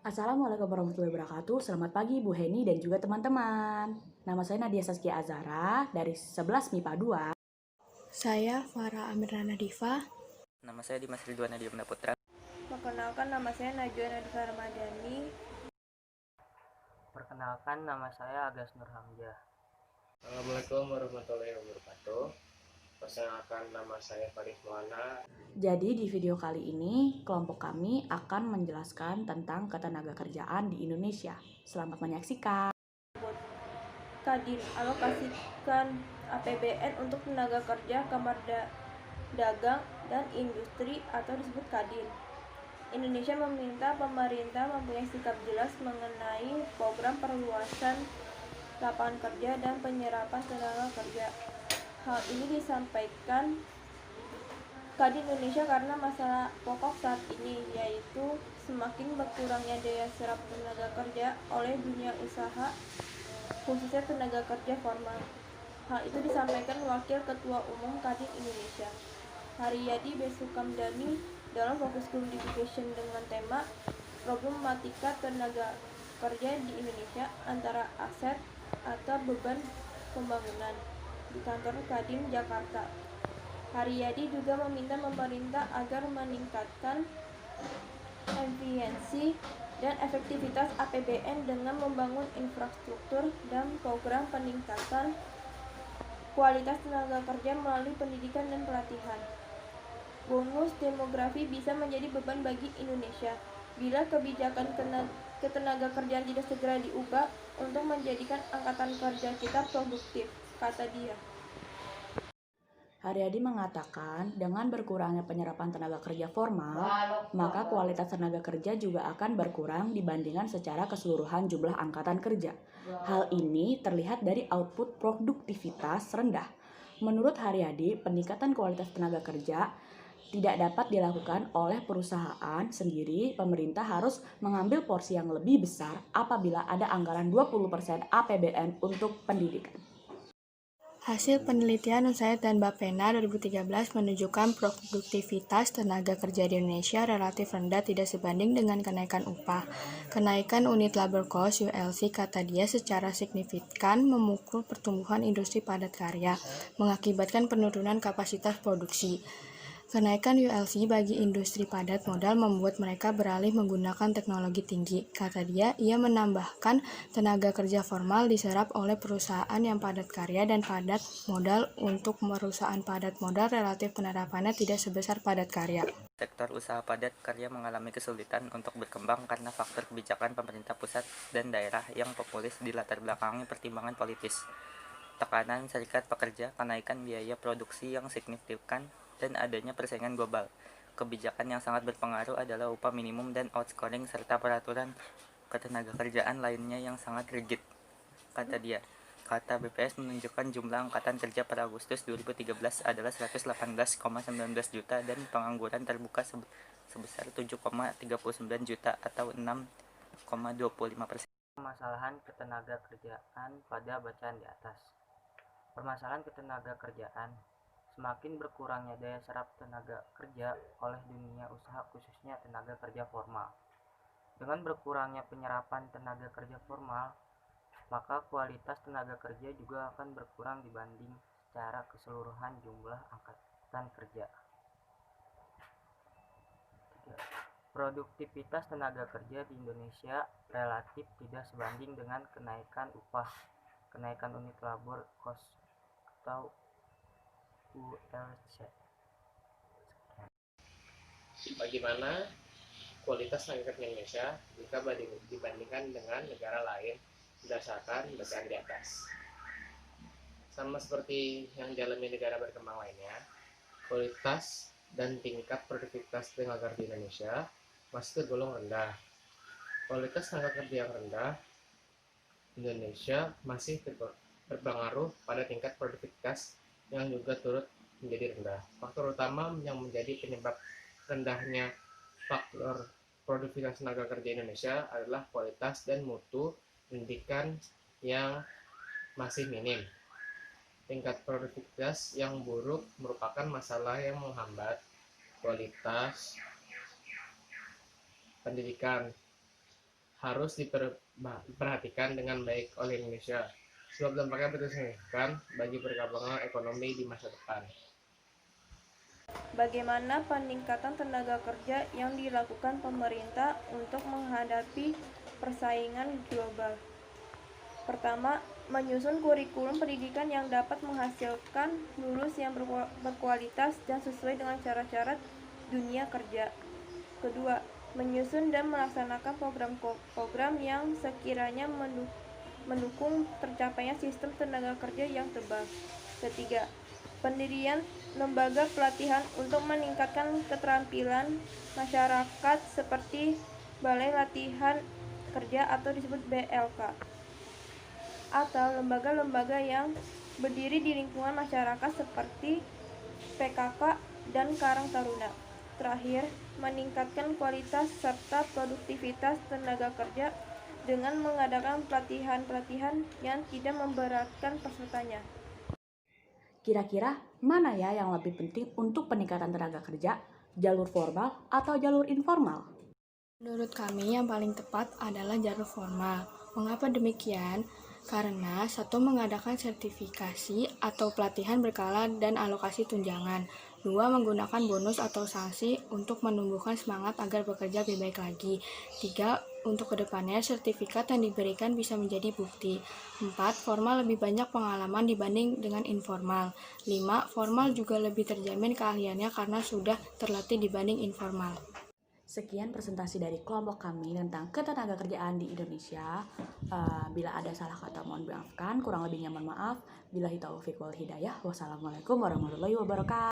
Assalamualaikum warahmatullahi wabarakatuh. Selamat pagi Bu Heni dan juga teman-teman. Nama saya Nadia Saskia Azara dari 11 MIPA 2. Saya Farah Amirana Diva. Nama saya Dimas Ridwan Adi Putra. Perkenalkan, nama saya Najwa Nadifa Ramadhani. Perkenalkan, nama saya Agas Nur Hamzah. Assalamualaikum warahmatullahi wabarakatuh. Perkenalkan, nama saya Faris Maulana. Jadi di video kali ini kelompok kami akan menjelaskan tentang ketenagakerjaan di Indonesia. Selamat menyaksikan. Kadin alokasikan APBN untuk tenaga kerja, Kamar Dagang dan Industri atau disebut Kadin. Indonesia meminta pemerintah mempunyai sikap jelas mengenai program perluasan lapangan kerja dan penyerapan tenaga kerja. Hal ini disampaikan Kadin Indonesia karena masalah pokok saat ini, yaitu semakin berkurangnya daya serap tenaga kerja oleh dunia usaha, khususnya tenaga kerja formal. Hal itu disampaikan Wakil Ketua Umum Kadin Indonesia, Haryadi Besukamdani, dalam fokus group education dengan tema Problematika Tenaga Kerja di Indonesia antara aset atau beban pembangunan di kantor Kadin Jakarta. Haryadi juga meminta pemerintah agar meningkatkan efisiensi dan efektivitas APBN dengan membangun infrastruktur dan program peningkatan kualitas tenaga kerja melalui pendidikan dan pelatihan. Bonus demografi bisa menjadi beban bagi Indonesia bila kebijakan ketenaga kerjaan tidak segera diubah untuk menjadikan angkatan kerja kita produktif, kata dia. Haryadi mengatakan dengan berkurangnya penyerapan tenaga kerja formal, maka kualitas tenaga kerja juga akan berkurang dibandingkan secara keseluruhan jumlah angkatan kerja. Hal ini terlihat dari output produktivitas rendah. Menurut Haryadi, peningkatan kualitas tenaga kerja tidak dapat dilakukan oleh perusahaan sendiri. Pemerintah harus mengambil porsi yang lebih besar apabila ada anggaran 20% APBN untuk pendidikan. Hasil penelitian Unsaid dan Bapena 2013 menunjukkan produktivitas tenaga kerja di Indonesia relatif rendah tidak sebanding dengan kenaikan upah. Kenaikan unit labor cost ULC, kata dia, secara signifikan memukul pertumbuhan industri padat karya, mengakibatkan penurunan kapasitas produksi. Kenaikan ULC bagi industri padat modal membuat mereka beralih menggunakan teknologi tinggi. Kata dia, ia menambahkan tenaga kerja formal diserap oleh perusahaan yang padat karya dan padat modal. Untuk perusahaan padat modal relatif penerapannya tidak sebesar padat karya. Sektor usaha padat karya mengalami kesulitan untuk berkembang karena faktor kebijakan pemerintah pusat dan daerah yang populis di latar belakangi pertimbangan politis. Tekanan serikat pekerja, kenaikan biaya produksi yang signifikan, dan adanya persaingan global. Kebijakan yang sangat berpengaruh adalah upah minimum dan outscoring serta peraturan ketenaga kerjaan lainnya yang sangat rigid, kata dia. Kata BPS menunjukkan jumlah angkatan kerja pada Agustus 2013 adalah 118,19 juta dan pengangguran terbuka sebesar 7,39 juta atau 6,25%. Permasalahan ketenaga kerjaan pada bacaan di atas. Permasalahan ketenaga kerjaan. Semakin berkurangnya daya serap tenaga kerja oleh dunia usaha, khususnya tenaga kerja formal. Dengan berkurangnya penyerapan tenaga kerja formal, maka kualitas tenaga kerja juga akan berkurang dibanding secara keseluruhan jumlah angkatan kerja. Produktivitas tenaga kerja di Indonesia relatif tidak sebanding dengan kenaikan upah, kenaikan unit labor cost atau ULC. Bagaimana kualitas tenaga kerja Indonesia jika dibandingkan dengan negara lain berdasarkan bacaan di atas? Sama seperti yang dialami negara berkembang lainnya, kualitas dan tingkat produktivitas tenaga kerja di Indonesia masih tergolong rendah. Kualitas tenaga kerja yang rendah Indonesia masih berpengaruh pada tingkat produktivitas yang juga turut menjadi rendah. Faktor utama yang menjadi penyebab rendahnya faktor produktivitas tenaga kerja Indonesia adalah kualitas dan mutu pendidikan yang masih minim. Tingkat produktivitas yang buruk merupakan masalah yang menghambat kualitas pendidikan harus diperhatikan dengan baik oleh Indonesia, sebab dampaknya betul signifikan bagi perkembangan ekonomi di masa depan. Bagaimana peningkatan tenaga kerja yang dilakukan pemerintah untuk menghadapi persaingan global? Pertama, menyusun kurikulum pendidikan yang dapat menghasilkan lulus yang berkualitas dan sesuai dengan cara-cara dunia kerja. Kedua, menyusun dan melaksanakan program-program yang sekiranya mendukung tercapainya sistem tenaga kerja yang tebal. Ketiga, pendirian lembaga pelatihan untuk meningkatkan keterampilan masyarakat seperti Balai Latihan Kerja atau disebut BLK, atau lembaga-lembaga yang berdiri di lingkungan masyarakat seperti PKK dan Karang Taruna. Terakhir, meningkatkan kualitas serta produktivitas tenaga kerja dengan mengadakan pelatihan-pelatihan yang tidak memberatkan pesertanya. Kira-kira mana ya yang lebih penting untuk peningkatan tenaga kerja, jalur formal atau jalur informal? Menurut kami yang paling tepat adalah jalur formal. Mengapa demikian? Karena satu, mengadakan sertifikasi atau pelatihan berkala dan alokasi tunjangan. Dua, menggunakan bonus atau sanksi untuk menumbuhkan semangat agar bekerja lebih baik lagi. Tiga, untuk kedepannya sertifikat yang diberikan bisa menjadi bukti. 4, formal lebih banyak pengalaman dibanding dengan informal. 5, formal juga lebih terjamin keahliannya karena sudah terlatih dibanding informal. Sekian presentasi dari kelompok kami tentang ketenagakerjaan di Indonesia. Bila ada salah kata mohon maafkan, kurang lebihnya mohon maaf. Billahi taufiq wal hidayah. Wassalamualaikum warahmatullahi wabarakatuh.